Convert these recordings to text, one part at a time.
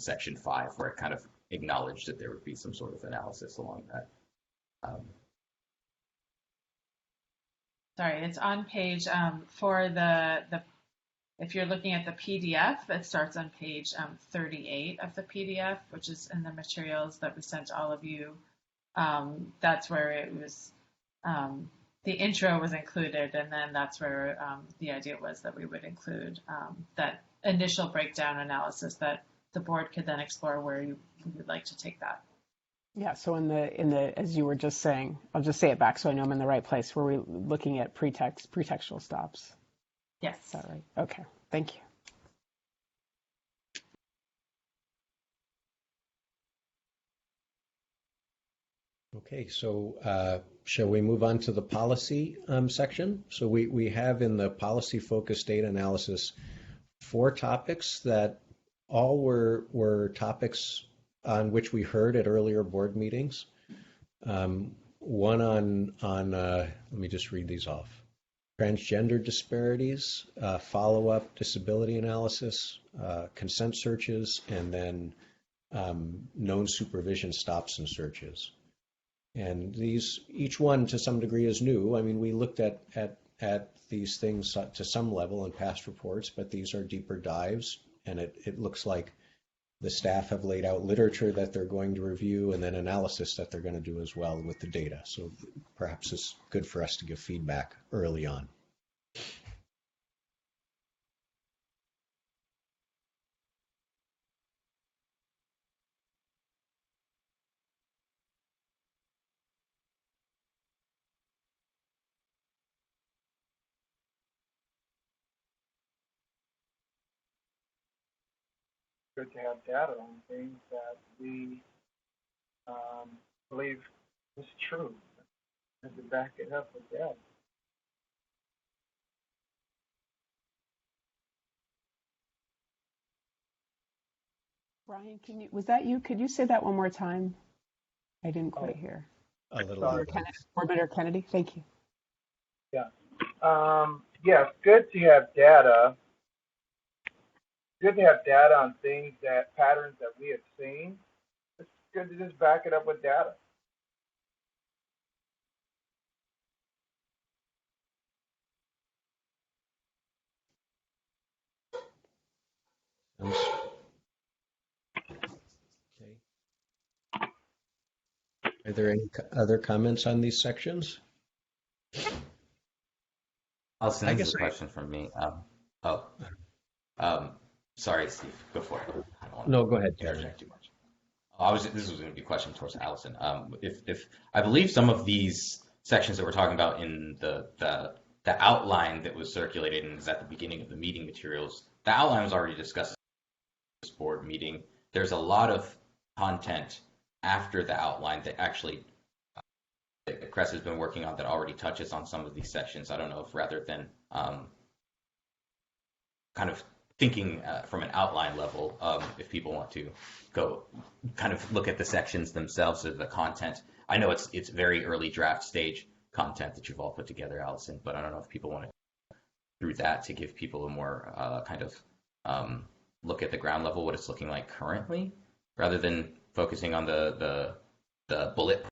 section 5, where it kind of acknowledged that there would be some sort of analysis along that. Sorry, it's on page for if you're looking at the PDF, it starts on page 38 of the PDF, which is in the materials that we sent to all of you. That's where it was, the intro was included, and then that's where the idea was that we would include that initial breakdown analysis that the board could then explore where you would like to take that. Yeah, so in the as you were just saying, I'll just say it back so I know I'm in the right place, where we're looking at pretextual stops. Yes. Is that right? Okay, thank you. Okay, so shall we move on to the policy section? So we have in the policy focused data analysis 4 topics that all were topics on which we heard at earlier board meetings. One on let me just read these off. Transgender disparities, follow-up disability analysis, consent searches, and then known supervision stops and searches. And these, each one to some degree is new. I mean, we looked at these things to some level in past reports, but these are deeper dives, and it looks like the staff have laid out literature that they're going to review and then analysis that they're going to do as well with the data. So perhaps it's good for us to give feedback early on. Good to have data on things that we believe is true and to back it up with data. Brian, was that you? Could you say that one more time? I didn't quite hear. A little Board Kennedy, thank you. Yeah. Yes, good to have data. Good to have data on things that patterns that we have seen. It's good to just back it up with data. Okay. Are there any other comments on these sections? I'll I guess a question from me. Sorry, Steve. Go for it. I don't want to go ahead, interject too much. This was going to be a question towards Allison. If I believe some of these sections that we're talking about in the outline that was circulated and is at the beginning of the meeting materials, the outline was already discussed at this board meeting. There's a lot of content after the outline that actually that Cress has been working on that already touches on some of these sections. I don't know if rather than kind of thinking from an outline level, if people want to go kind of look at the sections themselves or the content. I know it's very early draft stage content that you've all put together, Allison, but I don't know if people want to through that to give people a more kind of look at the ground level, what it's looking like currently, rather than focusing on the bullet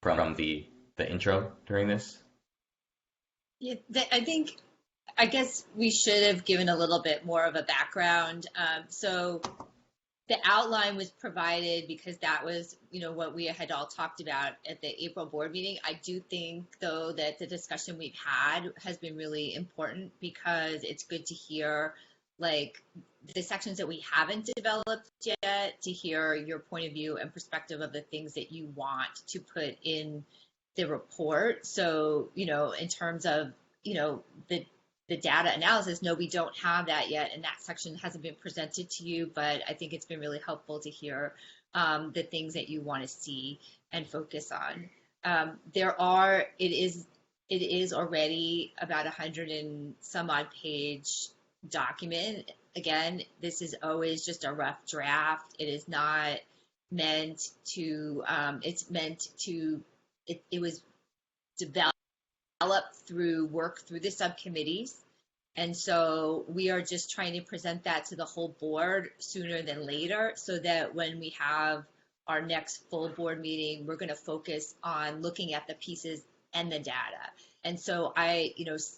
from the intro during this. Yeah, I guess we should have given a little bit more of a background. So the outline was provided because that was, what we had all talked about at the April board meeting. I do think, though, that the discussion we've had has been really important because it's good to hear, like, the sections that we haven't developed yet, to hear your point of view and perspective of the things that you want to put in the report. So, in terms of, the data analysis, no, we don't have that yet, and that section hasn't been presented to you, but I think it's been really helpful to hear the things that you want to see and focus on. It is already about 100 and some odd page document. Again, this is always just a rough draft. It is not meant to, it was developed through work through the subcommittees. And so we are just trying to present that to the whole board sooner than later, so that when we have our next full board meeting, we're going to focus on looking at the pieces and the data. And so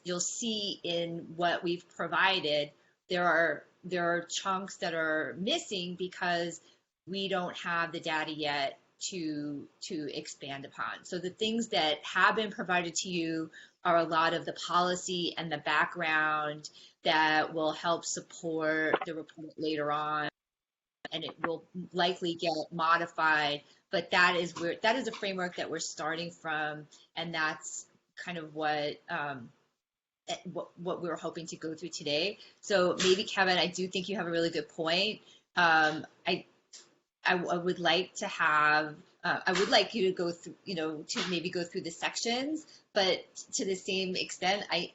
you'll see in what we've provided, there are chunks that are missing because we don't have the data yet to expand upon. So the things that have been provided to you are a lot of the policy and the background that will help support the report later on, and it will likely get modified. But that is a framework that we're starting from, and that's kind of what we were hoping to go through today. So maybe, Kevin, I do think you have a really good point. I would like to have, I would like you to go through, to maybe go through the sections, but to the same extent, I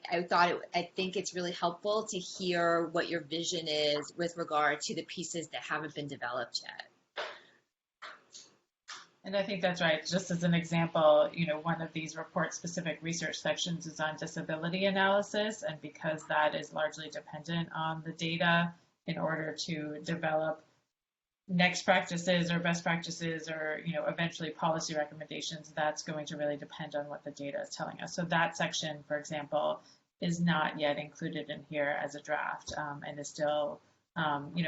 think it's really helpful to hear what your vision is with regard to the pieces that haven't been developed yet. And I think that's right. Just as an example, one of these report-specific research sections is on disability analysis, and because that is largely dependent on the data in order to develop next practices or best practices or eventually policy recommendations, that's going to really depend on what the data is telling us. So that section, for example, is not yet included in here as a draft, and is still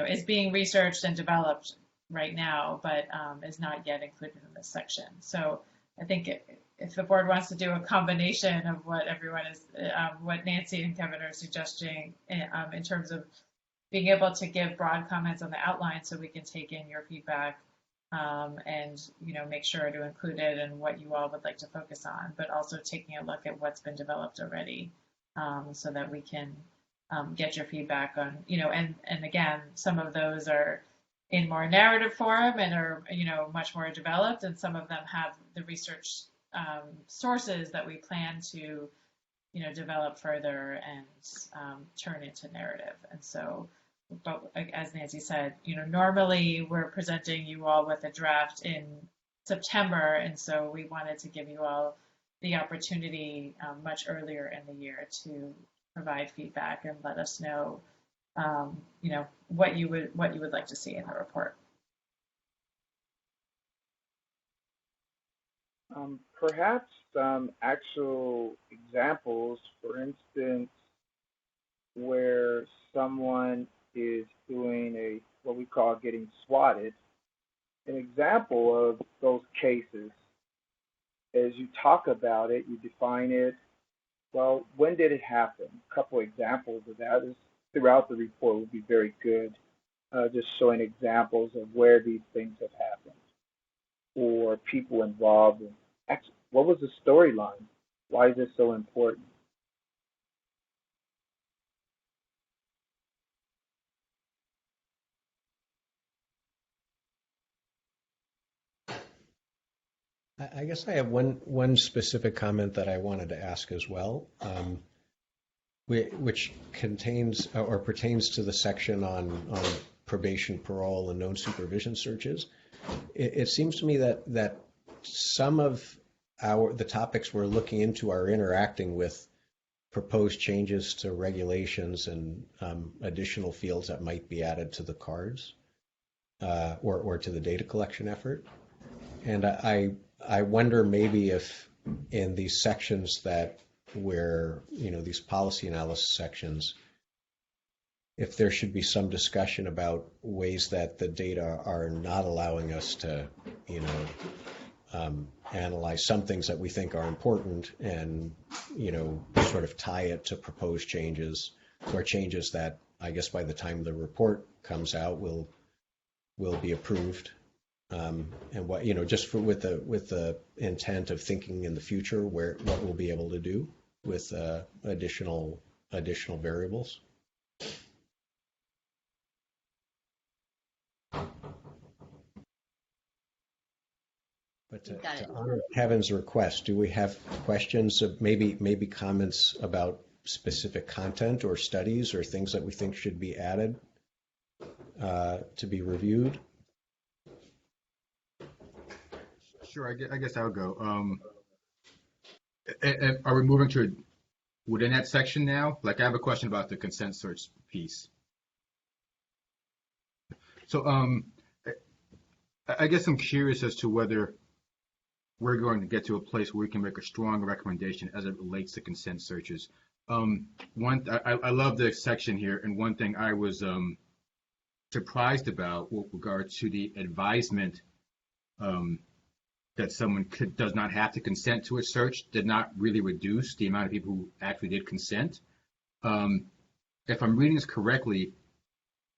is being researched and developed right now, but is not yet included in this section. So I think if the board wants to do a combination of what everyone is, what Nancy and Kevin are suggesting in terms of being able to give broad comments on the outline so we can take in your feedback and make sure to include it and what you all would like to focus on, but also taking a look at what's been developed already so that we can get your feedback on, and again, some of those are in more narrative form and are, much more developed, and some of them have the research sources that we plan to, develop further and turn into narrative. And so, but as Nancy said, normally we're presenting you all with a draft in September, and so we wanted to give you all the opportunity much earlier in the year to provide feedback and let us know, what you would like to see in the report. Perhaps some actual examples, for instance, where someone is doing what we call getting swatted. An example of those cases, as you talk about it, you define it. Well, when did it happen? A couple examples of that is throughout the report would be very good, just showing examples of where these things have happened or people involved. Actually, what was the storyline? Why is this so important? I guess I have one specific comment that I wanted to ask as well, which contains or pertains to the section on probation, parole, and known supervision searches. It seems to me that some of the topics we're looking into are interacting with proposed changes to regulations and additional fields that might be added to the cards or to the data collection effort. And I wonder maybe if in these sections that where, these policy analysis sections, if there should be some discussion about ways that the data are not allowing us to, analyze some things that we think are important and, sort of tie it to proposed changes or changes that I guess by the time the report comes out will be approved. And what, just with the intent of thinking in the future what we'll be able to do with additional variables. But to honor Kevin's request, do we have questions of maybe comments about specific content or studies or things that we think should be added to be reviewed? Sure, I guess I'll go. Are we moving to within that section now? Like, I have a question about the consent search piece. So, I guess I'm curious as to whether we're going to get to a place where we can make a strong recommendation as it relates to consent searches. I love the section here, and one thing I was surprised about with regard to the advisement that someone does not have to consent to a search did not really reduce the amount of people who actually did consent. If I'm reading this correctly,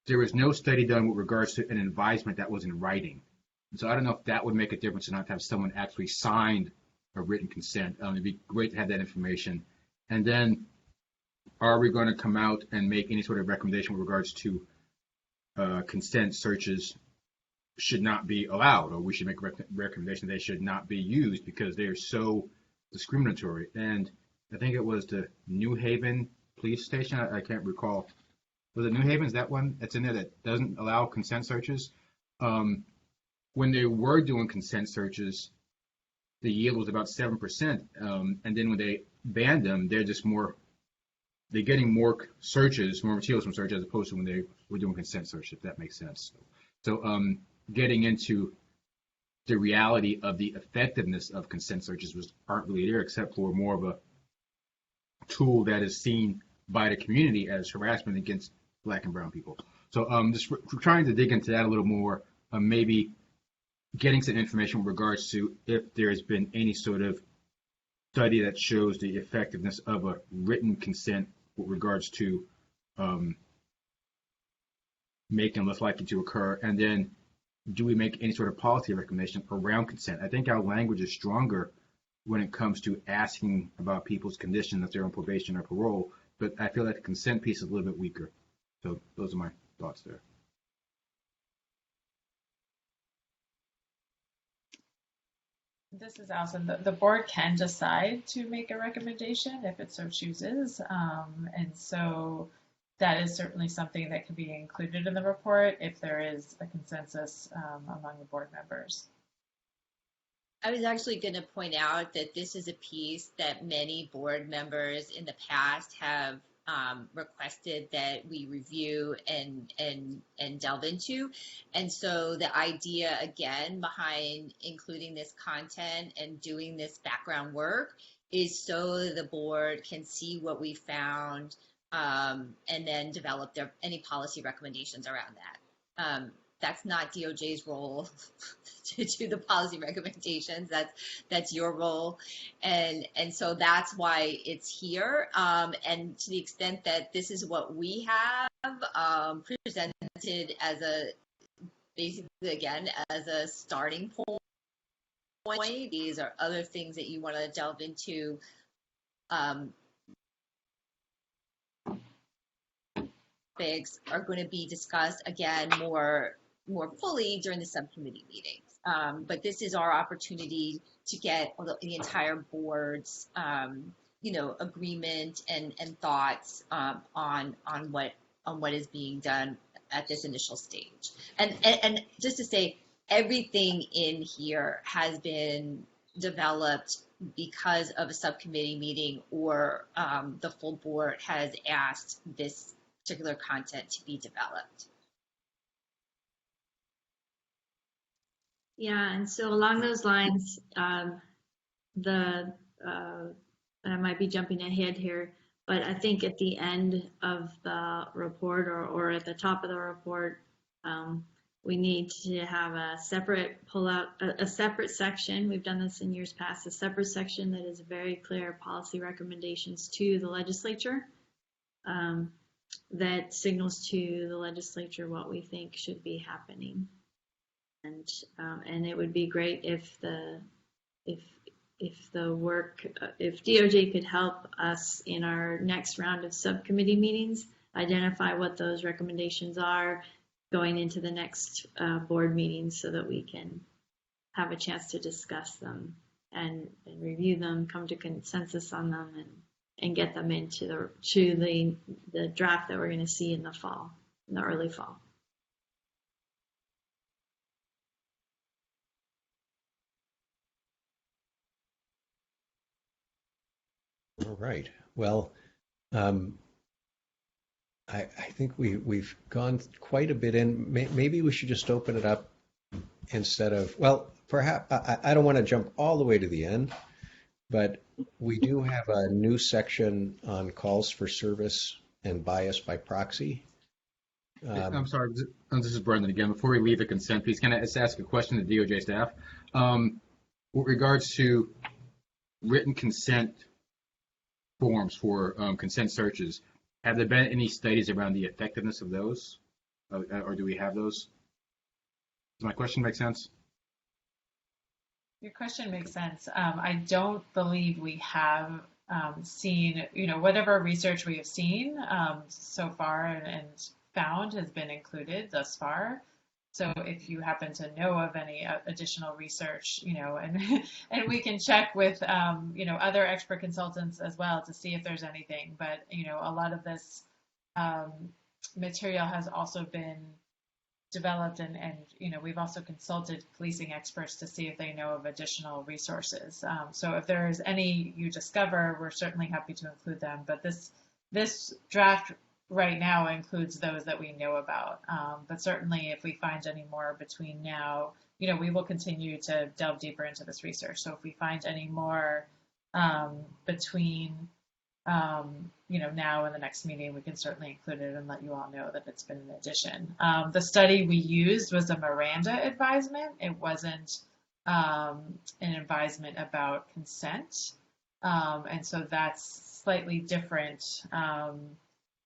there was no study done with regards to an advisement that was in writing. And so I don't know if that would make a difference or not to have someone actually signed a written consent. It'd be great to have that information. And then, are we going to come out and make any sort of recommendation with regards to consent searches should not be allowed, or we should make a recommendation they should not be used because they are so discriminatory? And I think it was the New Haven police station. I can't recall. Was it New Haven? Is that one that's in there that doesn't allow consent searches? When they were doing consent searches, the yield was about 7%. And then when they banned them, they're getting more searches, more materials from search as opposed to when they were doing consent search, if that makes sense. So getting into the reality of the effectiveness of consent searches aren't really there, except for more of a tool that is seen by the community as harassment against Black and brown people. So just trying to dig into that a little more, maybe getting some information with regards to if there has been any sort of study that shows the effectiveness of a written consent with regards to making them less likely to occur. And then do we make any sort of policy recommendation around consent? I think our language is stronger when it comes to asking about people's condition if they're on probation or parole, but I feel like the consent piece is a little bit weaker. So those are my thoughts there. This is Allison. The board can decide to make a recommendation if it so chooses. And so that is certainly something that can be included in the report if there is a consensus among the board members. I was actually going to point out that this is a piece that many board members in the past have requested that we review and delve into. And so the idea, again, behind including this content and doing this background work is so the board can see what we found and then develop any policy recommendations around that. That's not DOJ's role to do the policy recommendations. That's your role, and so that's why it's here. And to the extent that this is what we have presented as basically again as a starting point. These are other things that you want to delve into. Topics are going to be discussed again more fully during the subcommittee meetings. But this is our opportunity to get the entire board's, agreement and thoughts on what is being done at this initial stage. And just to say, everything in here has been developed because of a subcommittee meeting or the full board has asked this particular content to be developed. Yeah, and so along those lines, I might be jumping ahead here, but I think at the end of the report or at the top of the report, we need to have a separate a separate section. We've done this in years past, a separate section that is very clear policy recommendations to the legislature that signals to the legislature what we think should be happening. And it would be great if DOJ could help us in our next round of subcommittee meetings, identify what those recommendations are going into the next board meetings so that we can have a chance to discuss them and review them, come to consensus on them, and get them into the draft that we're going to see in the early fall. All right. Well, Um, I think we've gone quite a bit in. Maybe we should just open it up instead of, well, perhaps I don't want to jump all the way to the end, but we do have a new section on calls for service and bias by proxy. I'm sorry, this is Brendan again. Before we leave the consent piece, can I just ask a question to DOJ staff? With regards to written consent forms for consent searches, have there been any studies around the effectiveness of those? Or do we have those? Does my question make sense? Your question makes sense. I don't believe we have seen, whatever research we have seen so far and found has been included thus far. So if you happen to know of any additional research, and we can check with, other expert consultants as well to see if there's anything. But, a lot of this material has also been developed and we've also consulted policing experts to see if they know of additional resources. So if there's any you discover, we're certainly happy to include them. But this draft right now includes those that we know about. But certainly if we find any more between now, we will continue to delve deeper into this research. So if we find any more between now in the next meeting, we can certainly include it and let you all know that it's been an addition. The study we used was a Miranda advisement. It wasn't an advisement about consent. And so that's slightly different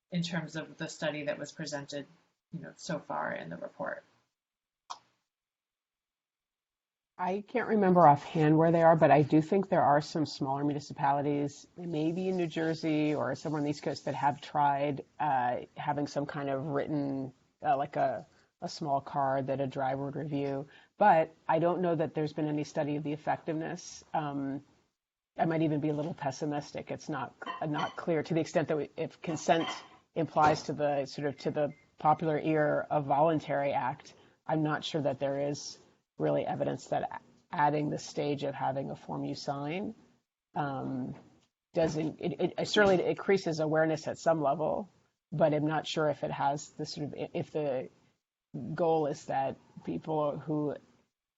in terms of the study that was presented, so far in the report. I can't remember offhand where they are, but I do think there are some smaller municipalities, maybe in New Jersey or somewhere on the East Coast, that have tried having some kind of written, like a small card that a driver would review. But I don't know that there's been any study of the effectiveness. I might even be a little pessimistic. It's not clear to the extent that if consent implies to the popular ear a voluntary act, I'm not sure that there is really evidence that adding the stage of having a form you sign doesn't, it certainly increases awareness at some level, but I'm not sure if it has if the goal is that people who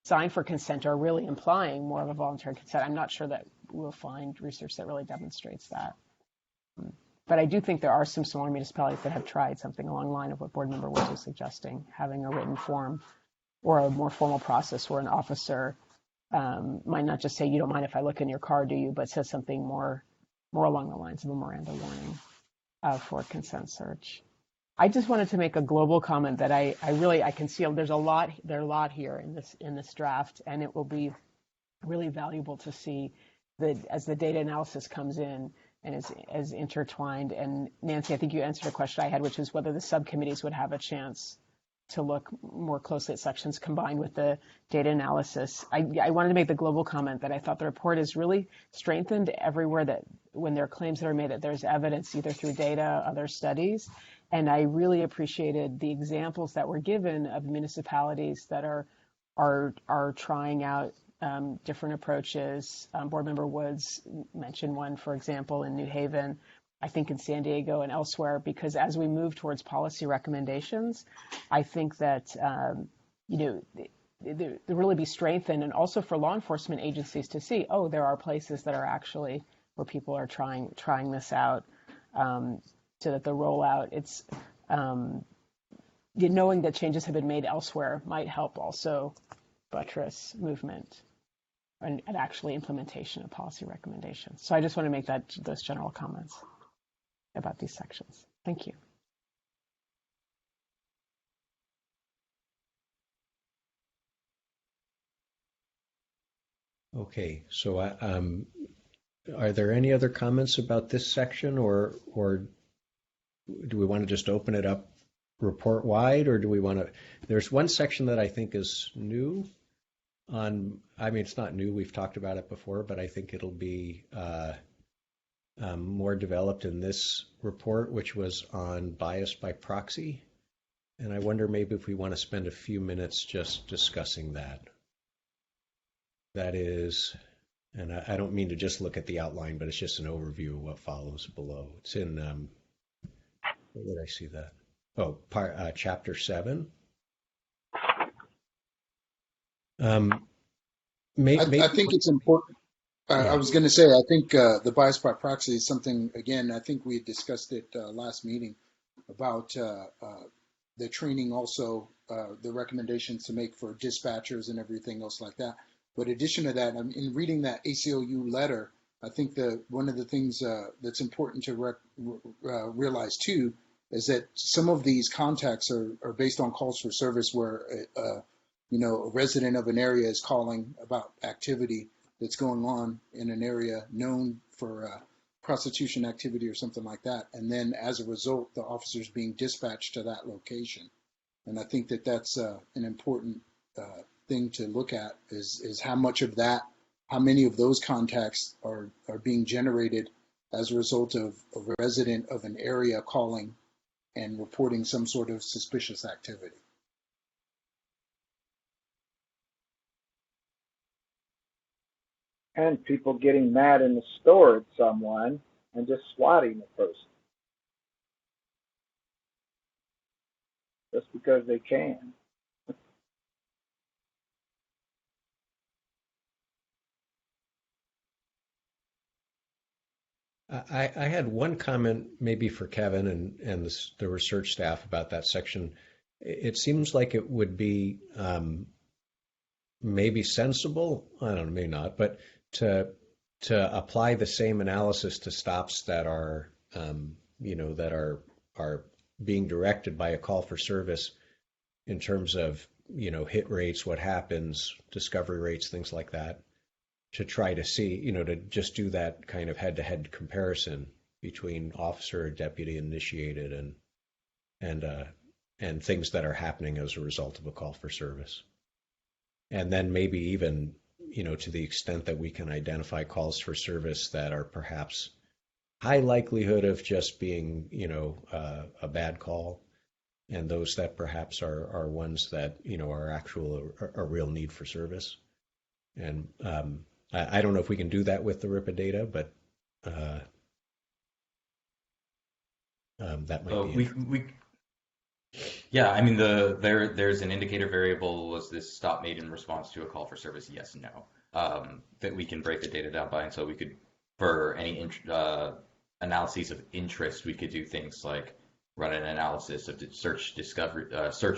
sign for consent are really implying more of a voluntary consent. I'm not sure that we'll find research that really demonstrates that. But I do think there are some smaller municipalities that have tried something along the line of what Board Member Woods was suggesting, having a written form or a more formal process where an officer might not just say, you don't mind if I look in your car, do you, but says something more along the lines of a Miranda warning for a consent search. I just wanted to make a global comment that I can see there's a lot here in this draft, and it will be really valuable to see that as the data analysis comes in and is as intertwined. And Nancy, I think you answered a question I had, which is whether the subcommittees would have a chance to look more closely at sections combined with the data analysis. I wanted to make the global comment that I thought the report is really strengthened everywhere that when there are claims that are made that there's evidence either through data, other studies. And I really appreciated the examples that were given of municipalities that are trying out different approaches. Board Member Woods mentioned one, for example, in New Haven, I think in San Diego and elsewhere, because as we move towards policy recommendations, I think that, there really be strengthened, and also for law enforcement agencies to see, there are places that are actually where people are trying this out, so that the rollout, it's knowing that changes have been made elsewhere might help also buttress movement and actually implementation of policy recommendations. So I just want to make those general comments about these sections. Thank you. Okay, so are there any other comments about this section, or do we want to just open it up report wide, or do we want to? There's one section that I think is new. It's not new. We've talked about it before, but I think it'll be more developed in this report, which was on bias by proxy. And I wonder maybe if we want to spend a few minutes just discussing that. That is And I don't mean to just look at the outline, but it's just an overview of what follows below. It's in, where did I see that? Oh, chapter 7. I think it's important. I Yeah. was going to say, I think the bias by proxy is something, again, I think we had discussed it last meeting about the training also, the recommendations to make for dispatchers and everything else like that. But in addition to that, in reading that ACLU letter, I think one of the things that's important to realize too is that some of these contacts are based on calls for service where a resident of an area is calling about activity that's going on in an area known for prostitution activity or something like that. And then as a result, the officers being dispatched to that location. And I think that that's an important thing to look at is how much of that, how many of those contacts are being generated as a result of a resident of an area calling and reporting some sort of suspicious activity. And people getting mad in the store at someone and just swatting the person just because they can. I had one comment maybe for Kevin and the research staff about that section. It seems like it would be maybe sensible, I don't know, maybe not, but to apply the same analysis to stops that are that are being directed by a call for service in terms of hit rates, what happens, discovery rates, things like that, to try to see, to just do that kind of head-to-head comparison between officer or deputy initiated and things that are happening as a result of a call for service. And then maybe even, to the extent that we can identify calls for service that are perhaps high likelihood of just being, a bad call, and those that perhaps are ones that, are a real need for service. And I don't know if we can do that with the RIPA data, but that might be. Yeah, I mean there's an indicator variable. Was this stop made in response to a call for service? Yes, no. That we can break the data down by, and so we could, for any analyses of interest, we could do things like run an analysis of search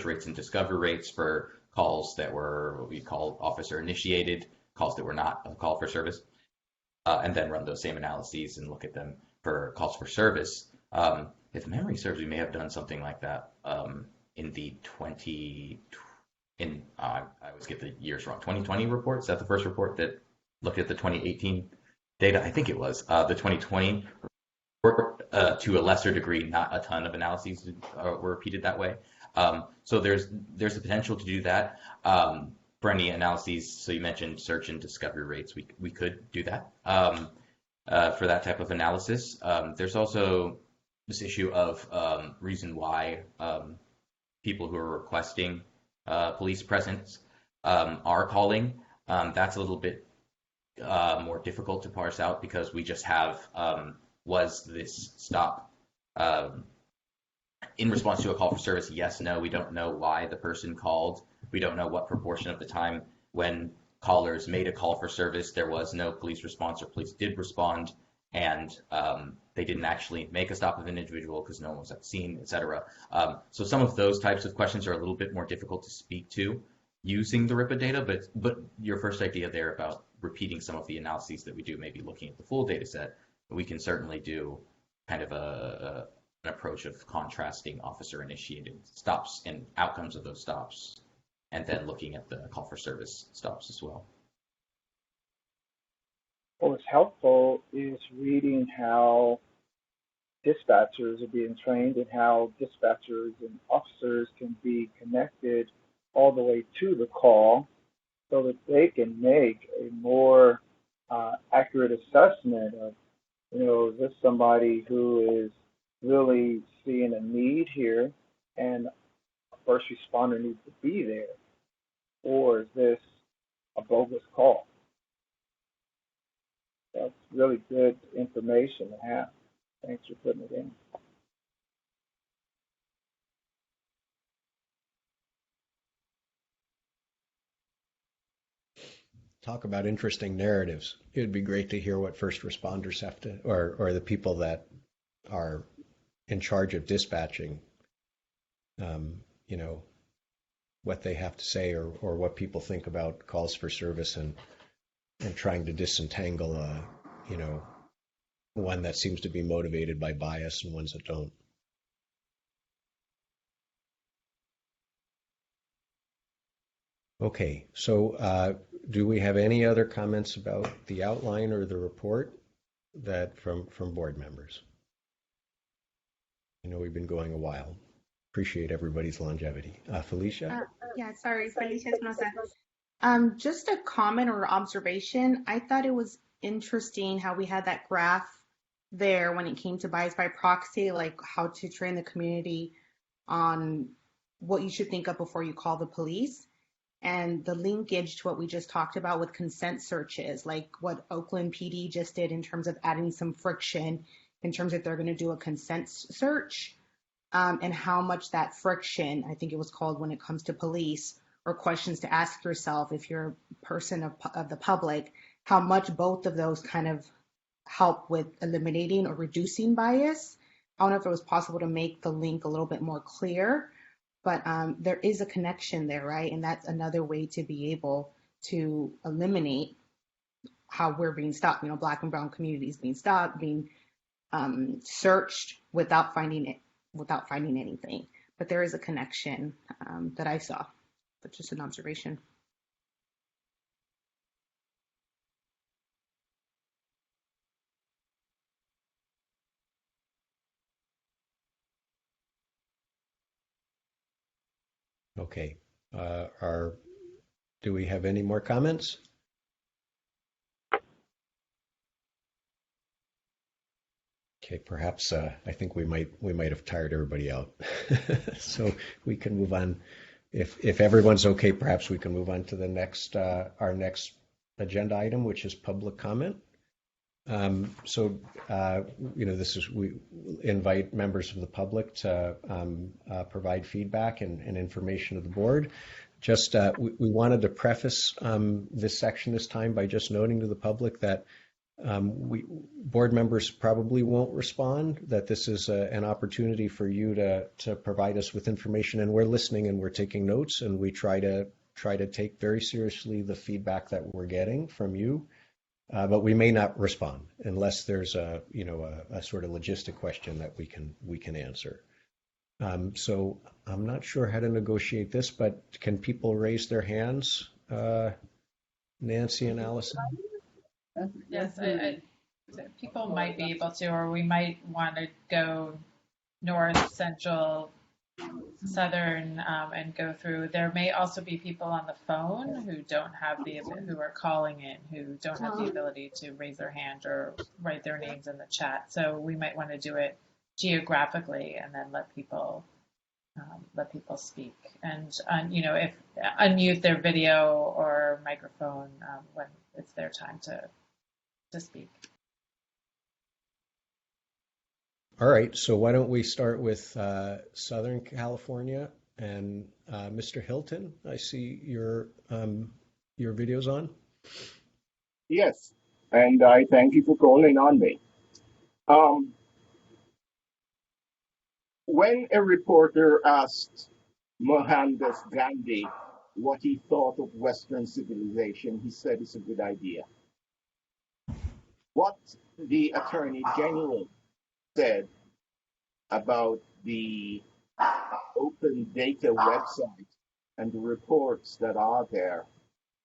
rates and discovery rates for calls that were what we call officer initiated, calls that were not a call for service, and then run those same analyses and look at them for calls for service. If memory serves, we may have done something like that in the I always get the years wrong. 2020 report, is that the first report that looked at the 2018 data? I think it was. The 2020 report, to a lesser degree, not a ton of analyses were repeated that way. So there's the potential to do that. For any analyses, so you mentioned search and discovery rates, we could do that for that type of analysis. There's also this issue of reason why people who are requesting police presence are calling. That's a little bit more difficult to parse out because we just have was this stop in response to a call for service? Yes, no. We don't know why the person called. We don't know what proportion of the time when callers made a call for service there was no police response or police did respond and they didn't actually make a stop of an individual because no one was at the scene, etc. So some of those types of questions are a little bit more difficult to speak to using the RIPA data, but your first idea there about repeating some of the analyses that we do, maybe looking at the full data set, we can certainly do kind of an approach of contrasting officer-initiated stops and outcomes of those stops, and then looking at the call for service stops as well. What's helpful is reading how dispatchers are being trained and how dispatchers and officers can be connected all the way to the call so that they can make a more accurate assessment of, is this somebody who is really seeing a need here and a first responder needs to be there, or is this a bogus call? really good information to have. Thanks for putting it in. Talk about interesting narratives. It'd be great to hear what first responders have to, or the people that are in charge of dispatching, you know, what they have to say, or what people think about calls for service, and trying to disentangle, you know, one that seems to be motivated by bias and ones that don't. Okay, so do we have any other comments about the outline or the report that from board members? I know we've been going a while. Appreciate everybody's longevity. Felicia? Yeah, sorry, Felicia Espinosa. Just a comment or observation. I thought it was interesting how we had that graph there when it came to bias by proxy, like how to train the community on what you should think of before you call the police, and the linkage to what we just talked about with consent searches, like what Oakland PD just did in terms of adding some friction in terms of they're going to do a consent search, and how much that friction, I think it was called, when it comes to police, or questions to ask yourself if you're a person of the public, how much both of those kind of help with eliminating or reducing bias. I don't know if it was possible to make the link a little bit more clear, but there is a connection there, right? And that's another way to be able to eliminate how we're being stopped. You know, Black and brown communities being stopped, being searched without finding anything. But there is a connection that I saw, but just an observation. Okay. Do we have any more comments? Okay, perhaps I think we might have tired everybody out. So we can move on. If everyone's okay, perhaps we can move on to the next our next agenda item, which is public comment. So you know, we invite members of the public to provide feedback and information to the board. Just we wanted to preface this section this time by just noting to the public that board members probably won't respond, that this is an opportunity for you to provide us with information, and we're listening and we're taking notes, and we try to take very seriously the feedback that we're getting from you. But we may not respond unless there's a sort of logistic question that we can answer. So I'm not sure how to negotiate this, but can people raise their hands? Nancy and Allison? Yes, people might be able to, or we might want to go north, central, southern, and go through. There may also be people on the phone who are calling in, who don't have the ability to raise their hand or write their names in the chat. So we might want to do it geographically and then let people speak, and if unmute their video or microphone when it's their time to speak. All right, so why don't we start with Southern California and Mr. Hilton. I see your video's on. Yes, and I thank you for calling on me. When a reporter asked Mohandas Gandhi what he thought of Western civilization, he said it's a good idea. What the Attorney General said about the open data website and the reports that are there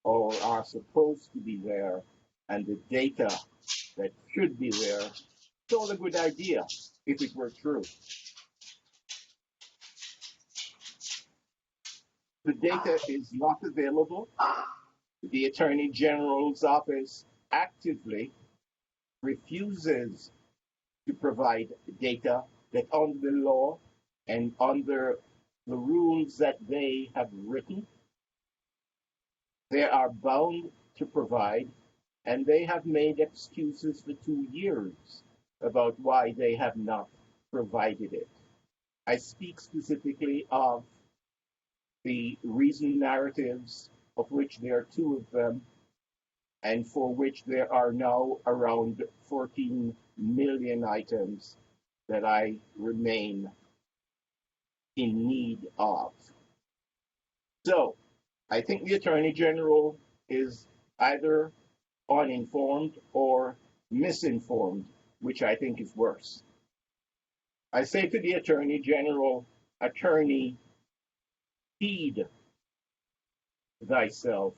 or are supposed to be there and the data that should be there, it's all a good idea if it were true. The data is not available. The Attorney General's office actively refuses to provide data that under the law and under the rules that they have written, they are bound to provide and they have made excuses for 2 years about why they have not provided it. I speak specifically of the reason narratives, of which there are two of them, and for which there are now around 14 million items that I remain in need of. So I think the Attorney General is either uninformed or misinformed, which I think is worse. I say to the Attorney General, Attorney, heed thyself,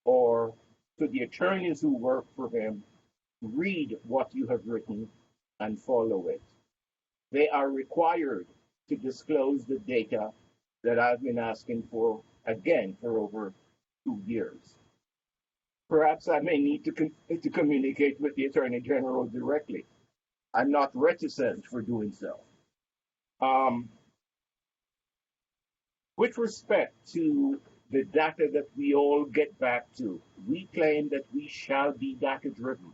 or to the attorneys who work for him, read what you have written and follow it. They are required to disclose the data that I've been asking for, again, for over 2 years. Perhaps I may need to communicate with the Attorney General directly. I'm not reticent for doing so. With respect to the data that we all get back to, we claim that we shall be data-driven.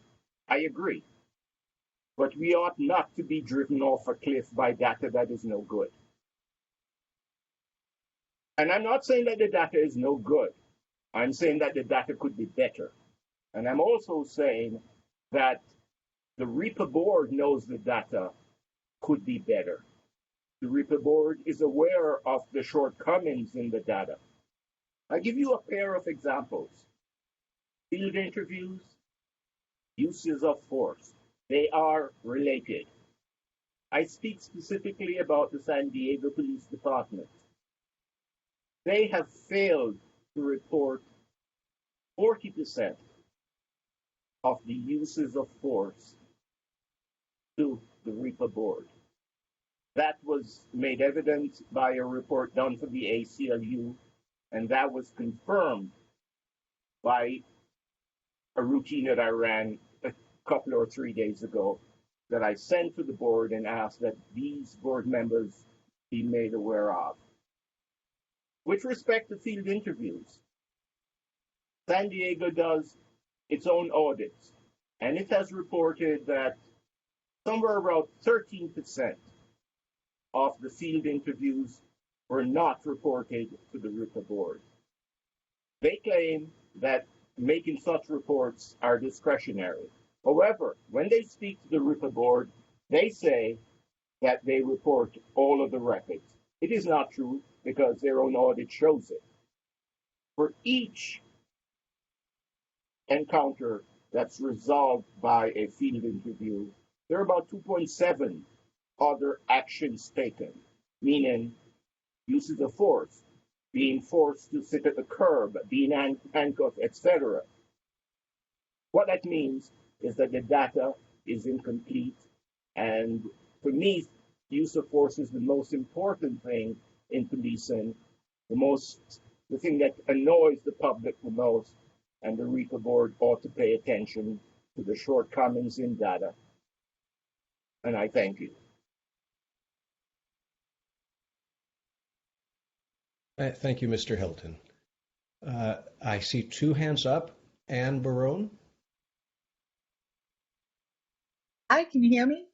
I agree. But we ought not to be driven off a cliff by data that is no good. And I'm not saying that the data is no good. I'm saying that the data could be better. And I'm also saying that the RIPA board knows the data could be better. The RIPA board is aware of the shortcomings in the data. I'll give you a pair of examples. Field interviews, uses of force. They are related. I speak specifically about the San Diego Police Department. They have failed to report 40% of the uses of force to the RIPA board. That was made evident by a report done for the ACLU, and that was confirmed by a routine that I ran a couple or 3 days ago that I sent to the board and asked that these board members be made aware of. With respect to field interviews, San Diego does its own audits, and it has reported that somewhere around 13% of the field interviews were not reported to the RIPA board. They claim that making such reports are discretionary. However, when they speak to the RIPA board, they say that they report all of the records. It is not true because their own audit shows it. For each encounter that's resolved by a field interview, there are about 2.7 other actions taken, meaning uses of force, being forced to sit at the curb, being handcuffed, etc. What that means is that the data is incomplete, and for me, use of force is the most important thing in policing, the thing that annoys the public the most, and the RIPA board ought to pay attention to the shortcomings in data. And I thank you. Thank you, Mr. Hilton. I see two hands up. Anne Barone. Hi, can you hear me?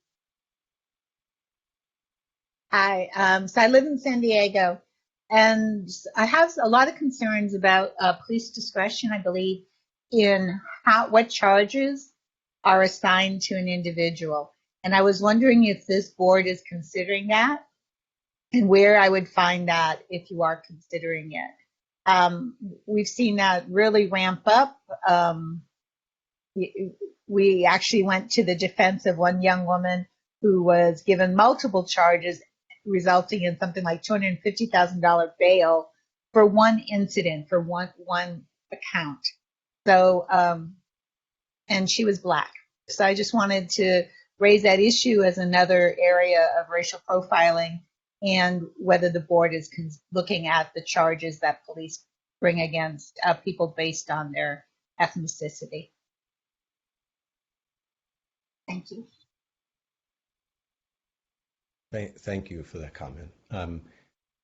Hi, so I live in San Diego, and I have a lot of concerns about police discretion, I believe, in what charges are assigned to an individual. And I was wondering if this board is considering that and where I would find that if you are considering it. We've seen that really ramp up. We actually went to the defense of one young woman who was given multiple charges, resulting in something like $250,000 bail for one incident, for one account. So, and she was Black. So I just wanted to raise that issue as another area of racial profiling, and whether the board is looking at the charges that police bring against people based on their ethnicity. Thank you. Thank you for that comment.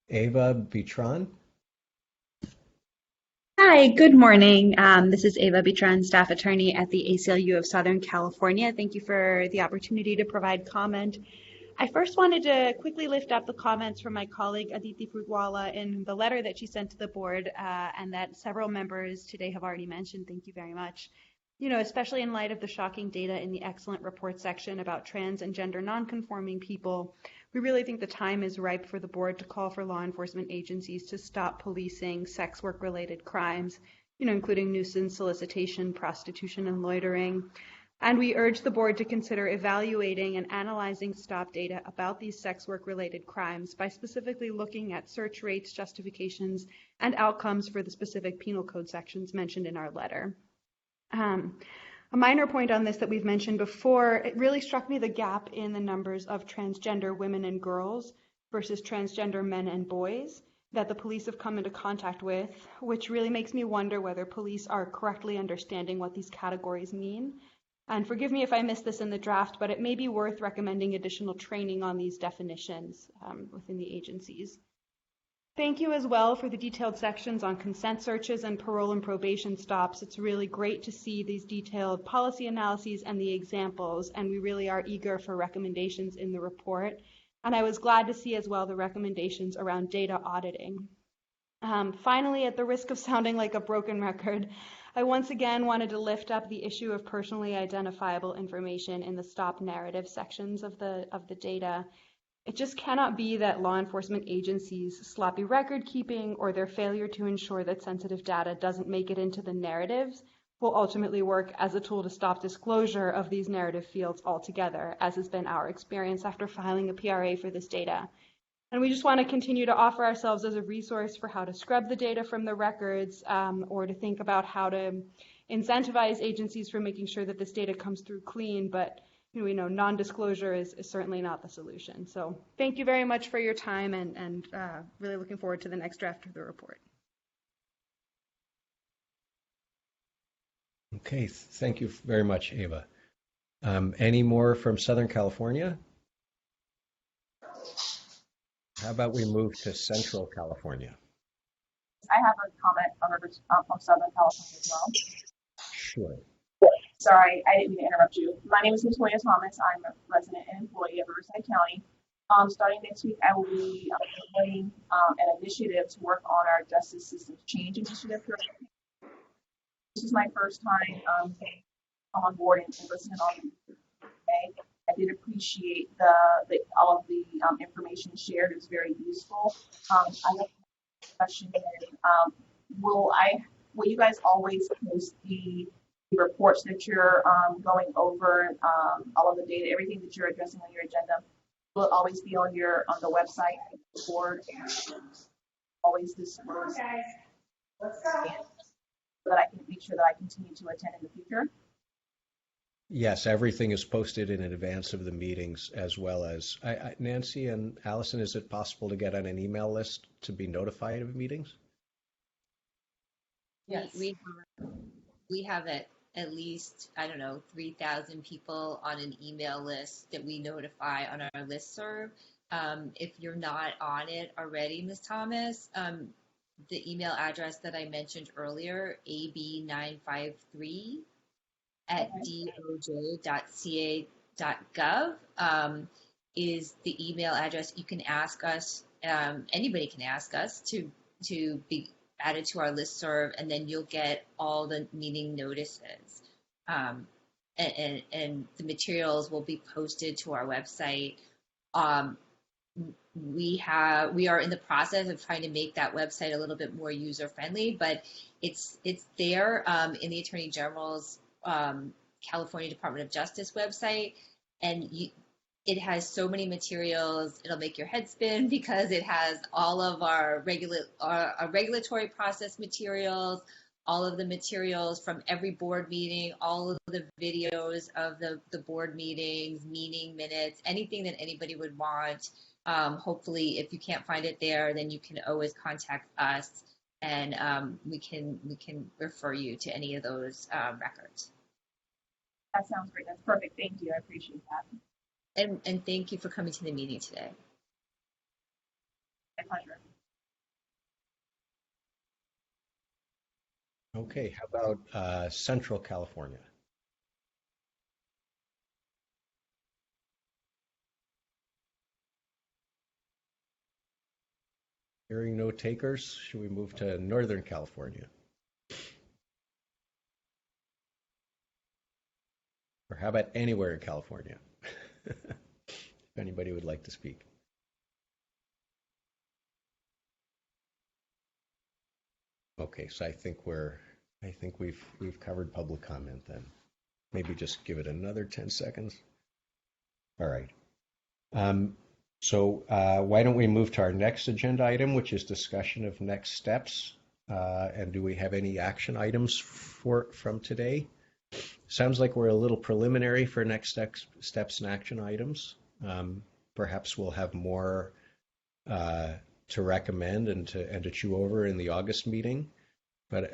Ava Bitran. Hi, good morning. This is Ava Bitran, staff attorney at the ACLU of Southern California. Thank you for the opportunity to provide comment. I first wanted to quickly lift up the comments from my colleague Aditi Fruitwala in the letter that she sent to the board and that several members today have already mentioned. Thank you very much. You know, especially in light of the shocking data in the excellent report section about trans and gender nonconforming people, we really think the time is ripe for the board to call for law enforcement agencies to stop policing sex work related crimes, you know, including nuisance, solicitation, prostitution, and loitering. And we urge the board to consider evaluating and analyzing stop data about these sex work related crimes by specifically looking at search rates, justifications, and outcomes for the specific penal code sections mentioned in our letter. A minor point on this that we've mentioned before, it really struck me the gap in the numbers of transgender women and girls versus transgender men and boys that the police have come into contact with, which really makes me wonder whether police are correctly understanding what these categories mean. And forgive me if I missed this in the draft, but it may be worth recommending additional training on these definitions within the agencies. Thank you as well for the detailed sections on consent searches and parole and probation stops. It's really great to see these detailed policy analyses and the examples, and we really are eager for recommendations in the report. And I was glad to see as well the recommendations around data auditing. Finally, at the risk of sounding like a broken record, I once again wanted to lift up the issue of personally identifiable information in the stop narrative sections of the data. It just cannot be that law enforcement agencies' sloppy record keeping or their failure to ensure that sensitive data doesn't make it into the narratives will ultimately work as a tool to stop disclosure of these narrative fields altogether, as has been our experience after filing a PRA for this data. And we just want to continue to offer ourselves as a resource for how to scrub the data from the records or to think about how to incentivize agencies for making sure that this data comes through clean, but we know non-disclosure is certainly not the solution. So thank you very much for your time and really looking forward to the next draft of the report. Okay, thank you very much, Ava. Any more from Southern California? How about we move to Central California? I have a comment from Southern California as well. Sure. Sorry, I didn't mean to interrupt you. My name is Natoya Thomas. I'm a resident and employee of Riverside County. Starting next week, I will be employing an initiative to work on our justice system change initiative. This is my first time on board and listening on today. I did appreciate all of the information shared. It was very useful. I have a question. Will you guys always post the reports that you're going over, all of the data, everything that you're addressing on your agenda? Will it always be on the website, the board, always disclosed? So that I can make sure that I continue to attend in the future? Yes, everything is posted in advance of the meetings, as well as Nancy and Allison, is it possible to get on an email list to be notified of meetings? Yes. We have at least, 3,000 people on an email list that we notify on our listserv. If you're not on it already, Ms. Thomas, the email address that I mentioned earlier, ab953 at doj.ca.gov, is the email address. You can ask us, anybody can ask us to be added to our listserv, and then you'll get all the meeting notices. And the materials will be posted to our website. We are in the process of trying to make that website a little bit more user friendly, but it's there in the Attorney General's California Department of Justice website, and it has so many materials, it'll make your head spin because it has all of our regulatory process materials, all of the materials from every board meeting, all of the videos of the board meetings, meeting minutes, anything that anybody would want. Hopefully, if you can't find it there, then you can always contact us, and we can refer you to any of those records. That sounds great. That's perfect. Thank you. I appreciate that. And thank you for coming to the meeting today. My pleasure. Okay, how about Central California? Hearing no takers, should we move to Northern California? Or how about anywhere in California? If anybody would like to speak. Okay, so I think we've covered public comment then. Maybe just give it another 10 seconds. All right. Why don't we move to our next agenda item, which is discussion of next steps. And do we have any action items from today? Sounds like we're a little preliminary for next steps and action items. Perhaps we'll have more to recommend and to chew over in the August meeting. But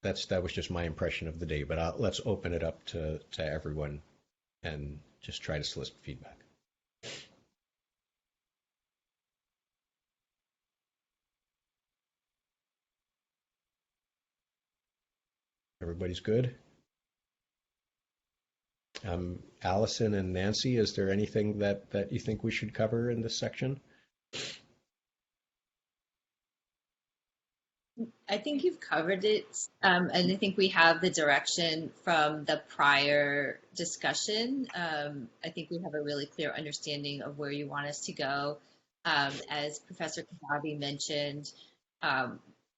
that was just my impression of the day. But let's open it up to everyone and just try to solicit feedback. Everybody's good? Allison and Nancy, is there anything that you think we should cover in this section? I think you've covered it, and I think we have the direction from the prior discussion. I think we have a really clear understanding of where you want us to go. As Professor Kadavi mentioned,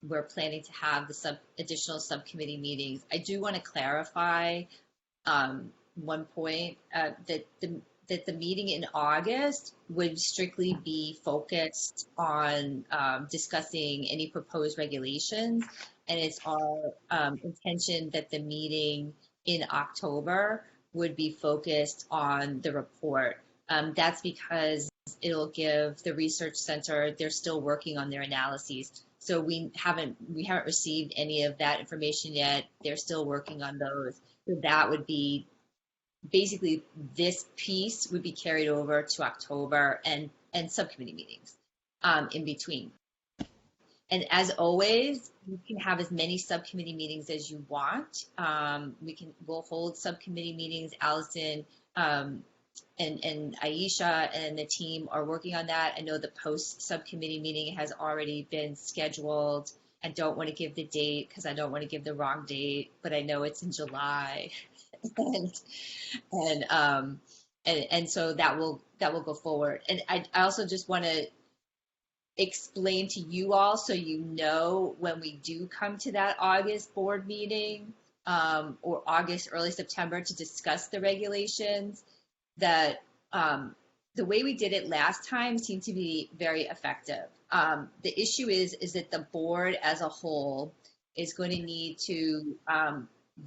we're planning to have the additional subcommittee meetings. I do want to clarify one point that the meeting in August would strictly be focused on discussing any proposed regulations, and it's our intention that the meeting in October would be focused on the report. That's because it'll give the research center, they're still working on their analyses. So we haven't received any of that information yet. They're still working on those. So that would be basically, this piece would be carried over to October and subcommittee meetings in between. And as always, you can have as many subcommittee meetings as you want. We'll hold subcommittee meetings. Allison and Aisha and the team are working on that. I know the post subcommittee meeting has already been scheduled. I don't want to give the date because I don't want to give the wrong date, but I know it's in July. and so that will go forward. And I also just want to explain to you all, so you know, when we do come to that August board meeting or August, early September to discuss the regulations, that the way we did it last time seemed to be very effective. The issue is that the board as a whole is going to need to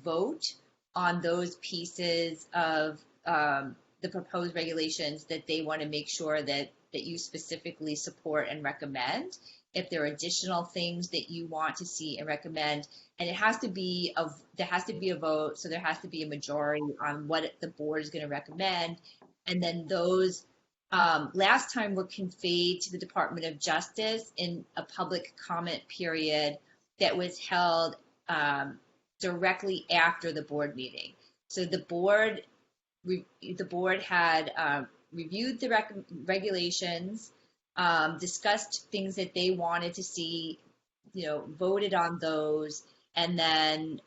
vote on those pieces of the proposed regulations that they want to make sure that you specifically support and recommend. If there are additional things that you want to see and recommend, and there has to be a vote, so there has to be a majority on what the board is going to recommend, and then those last time were conveyed to the Department of Justice in a public comment period that was held directly after the board meeting. So the board had reviewed the regulations, discussed things that they wanted to see, voted on those, and then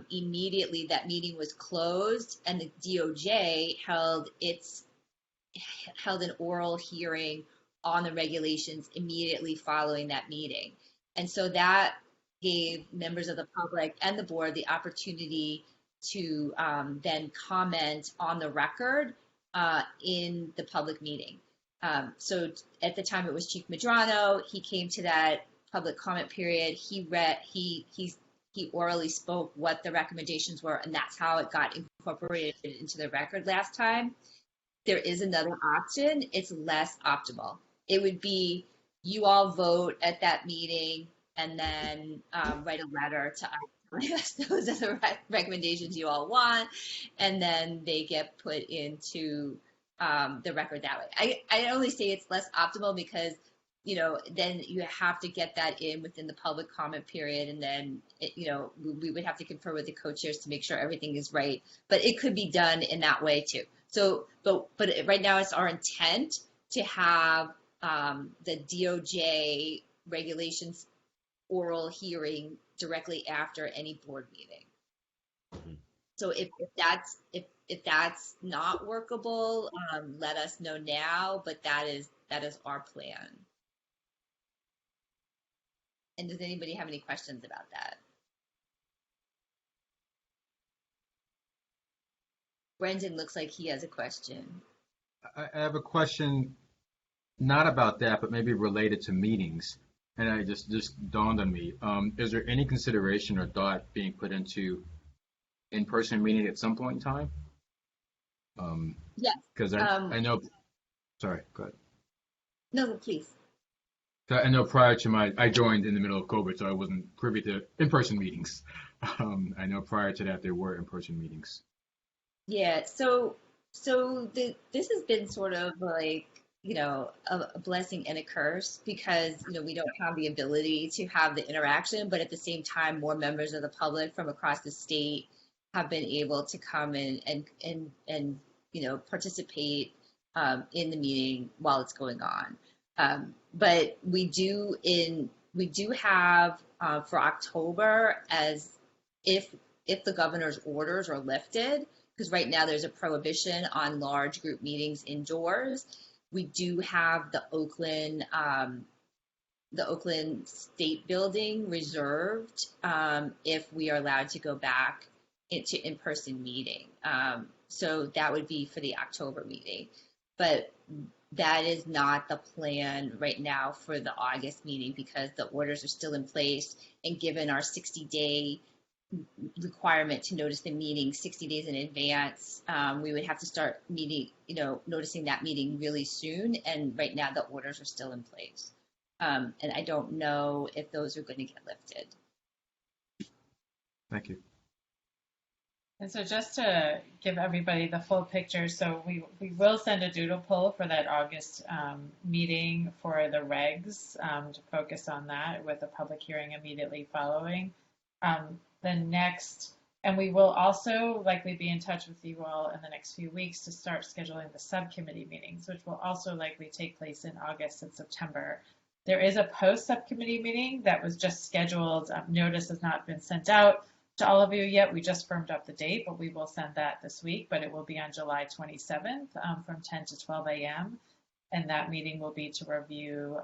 immediately that meeting was closed, and the DOJ held an oral hearing on the regulations immediately following that meeting. And so that gave members of the public and the board the opportunity to then comment on the record in the public meeting. So at the time it was Chief Medrano. He came to that public comment period. He orally spoke what the recommendations were, and that's how it got incorporated into the record last time. There is another option. It's less optimal. It would be you all vote at that meeting and then write a letter to us. Those are the recommendations you all want, and then they get put into the record that way. I only say it's less optimal because then you have to get that in within the public comment period, and then we would have to confer with the co-chairs to make sure everything is right. But it could be done in that way too. So, but right now it's our intent to have the DOJ regulations oral hearing directly after any board meeting. Mhm. So if that's not workable, let us know now. But that is our plan. And does anybody have any questions about that? Brendan looks like he has a question. I have a question, not about that, but maybe related to meetings. And I just dawned on me. Is there any consideration or thought being put into in-person meeting at some point in time? Yes. Because I know, sorry, go ahead. No, please. I know prior to I joined in the middle of COVID, so I wasn't privy to in-person meetings. I know prior to that there were in-person meetings. Yeah. So this has been sort of like, a blessing and a curse because, we don't have the ability to have the interaction, but at the same time, more members of the public from across the state have been able to come in and participate in the meeting while it's going on. But we do have for October, as if the governor's orders are lifted, because right now there's a prohibition on large group meetings indoors. We do have the Oakland State Building reserved if we are allowed to go back into in-person meeting. So that would be for the October meeting. But that is not the plan right now for the August meeting because the orders are still in place. And given our 60-day requirement to notice the meeting 60 days in advance, we would have to start noticing that meeting really soon. And right now the orders are still in place. And I don't know if those are going to get lifted. Thank you. And so just to give everybody the full picture, so we will send a doodle poll for that August meeting for the regs to focus on that with a public hearing immediately following. And we will also likely be in touch with you all in the next few weeks to start scheduling the subcommittee meetings, which will also likely take place in August and September. There is a post-subcommittee meeting that was just scheduled. Notice has not been sent out to all of you yet. We just firmed up the date, but we will send that this week, but it will be on July 27th from 10 to 12 a.m. And that meeting will be to review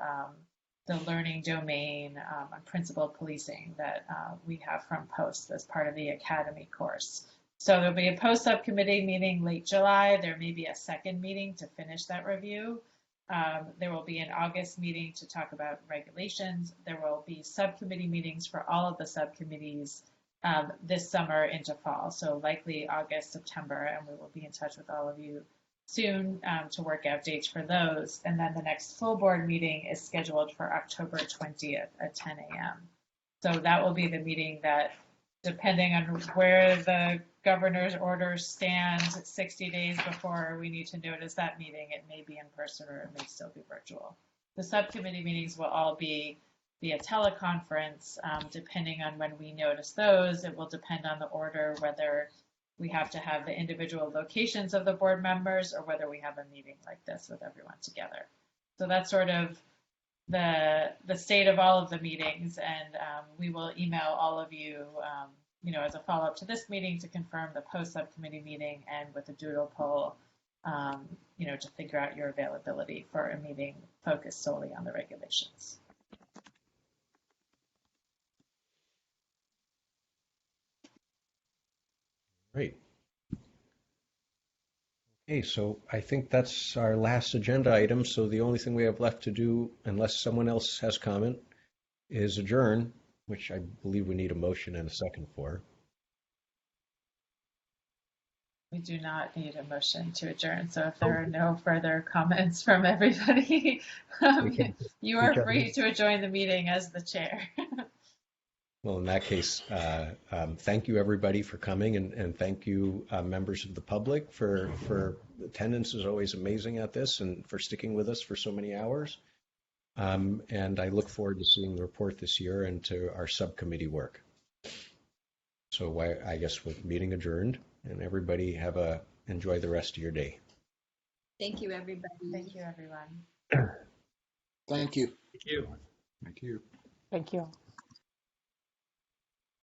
the learning domain on principled policing that we have from POST as part of the academy course. So there'll be a post subcommittee meeting late July. There may be a second meeting to finish that review. There will be an August meeting to talk about regulations. There will be subcommittee meetings for all of the subcommittees this summer into fall. So likely August, September, and we will be in touch with all of you soon to work out dates for those. And then the next full board meeting is scheduled for October 20th at 10 a.m. So that will be the meeting that, depending on where the governor's orders stand 60 days before we need to notice that meeting, it may be in person or it may still be virtual. The subcommittee meetings will all be via teleconference, depending on when we notice those. It will depend on the order, whether we have to have the individual locations of the board members or whether we have a meeting like this with everyone together. So that's sort of the state of all of the meetings, and we will email all of you, as a follow-up to this meeting to confirm the post-subcommittee meeting and with a doodle poll, to figure out your availability for a meeting focused solely on the regulations. Great. Okay, so I think that's our last agenda item. So the only thing we have left to do, unless someone else has comment, is adjourn, which I believe we need a motion and a second for. We do not need a motion to adjourn. So if there are no further comments from everybody, you are free to join the meeting as the chair. Well, in that case, thank you everybody for coming, and thank you members of the public for attendance is always amazing at this and for sticking with us for so many hours. And I look forward to seeing the report this year and to our subcommittee work. So I guess with meeting adjourned, and everybody enjoy the rest of your day. Thank you, everybody. Thank you, everyone. Thank you. Thank you. Thank you. Thank you.